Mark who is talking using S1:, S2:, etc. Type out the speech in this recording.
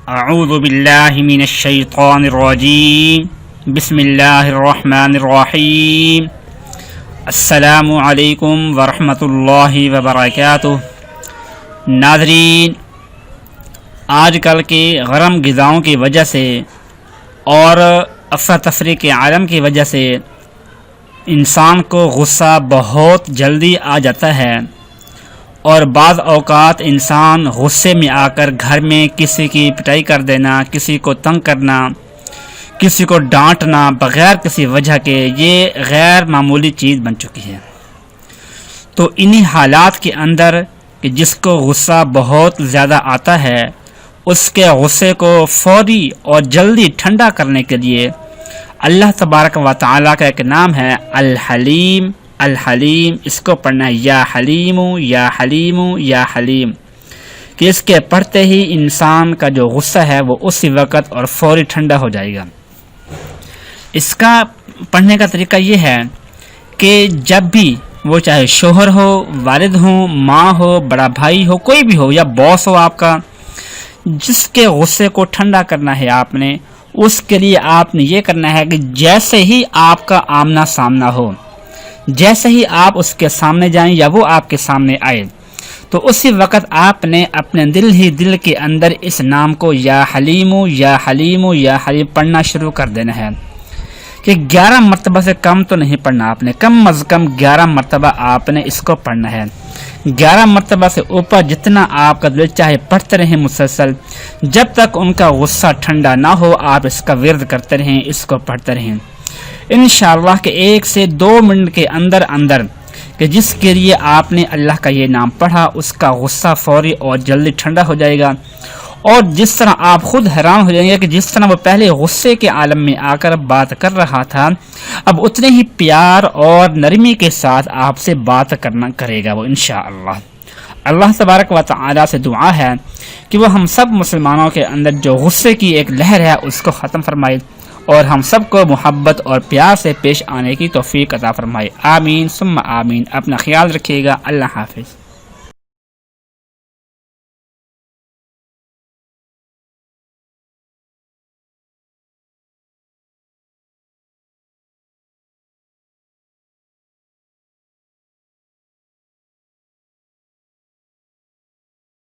S1: اعوذ باللہ من الشیطان الرجیم بسم اللہ الرحمن الرحیم السلام علیکم ورحمۃ اللہ وبرکاتہ۔ ناظرین، آج کل کے گرم غذاؤں کی وجہ سے اور افراتفری کے عالم کی وجہ سے انسان کو غصہ بہت جلدی آ جاتا ہے، اور بعض اوقات انسان غصے میں آ کر گھر میں کسی کی پٹائی کر دینا، کسی کو تنگ کرنا، کسی کو ڈانٹنا بغیر کسی وجہ کے، یہ غیر معمولی چیز بن چکی ہے۔ تو انہی حالات کے اندر کہ جس کو غصہ بہت زیادہ آتا ہے، اس کے غصے کو فوری اور جلدی ٹھنڈا کرنے کے لیے اللہ تبارک و تعالیٰ کا ایک نام ہے الحلیم۔ الحلیم، اس کو پڑھنا ہے یا حلیم یا حلیم یا حلیم، کہ اس کے پڑھتے ہی انسان کا جو غصہ ہے وہ اسی وقت اور فوری ٹھنڈا ہو جائے گا۔ اس کا پڑھنے کا طریقہ یہ ہے کہ جب بھی وہ چاہے شوہر ہو، والد ہو، ماں ہو، بڑا بھائی ہو، کوئی بھی ہو، یا باس ہو آپ کا، جس کے غصے کو ٹھنڈا کرنا ہے آپ نے، اس کے لیے آپ نے یہ کرنا ہے کہ جیسے ہی آپ کا آمنا سامنا ہو، جیسے ہی آپ اس کے سامنے جائیں یا وہ آپ کے سامنے آئے، تو اسی وقت آپ نے اپنے دل کے اندر اس نام کو یا حلیم یا حلیم یا حلیم پڑھنا شروع کر دینا ہے، کہ 11 مرتبہ سے کم تو نہیں پڑھنا، آپ نے کم از کم 11 مرتبہ آپ نے اس کو پڑھنا ہے۔ 11 مرتبہ سے اوپر جتنا آپ کا دل چاہے پڑھتے رہیں مسلسل، جب تک ان کا غصہ ٹھنڈا نہ ہو آپ اس کا ورد کرتے رہیں، اس کو پڑھتے رہیں۔ انشاءاللہ کہ 1 سے 2 منٹ کے اندر کہ جس کے لیے آپ نے اللہ کا یہ نام پڑھا، اس کا غصہ فوری اور جلدی ٹھنڈا ہو جائے گا، اور جس طرح آپ خود حیران ہو جائیں گے کہ جس طرح وہ پہلے غصے کے عالم میں آ کر بات کر رہا تھا، اب اتنے ہی پیار اور نرمی کے ساتھ آپ سے بات کرے گا وہ انشاءاللہ۔ اللہ تبارک و تعالی سے دعا ہے کہ وہ ہم سب مسلمانوں کے اندر جو غصے کی ایک لہر ہے اس کو ختم فرمائے، اور ہم سب کو محبت اور پیار سے پیش آنے کی توفیق عطا فرمائے۔ آمین ثم آمین۔ اپنا خیال رکھیے گا۔ اللہ حافظ۔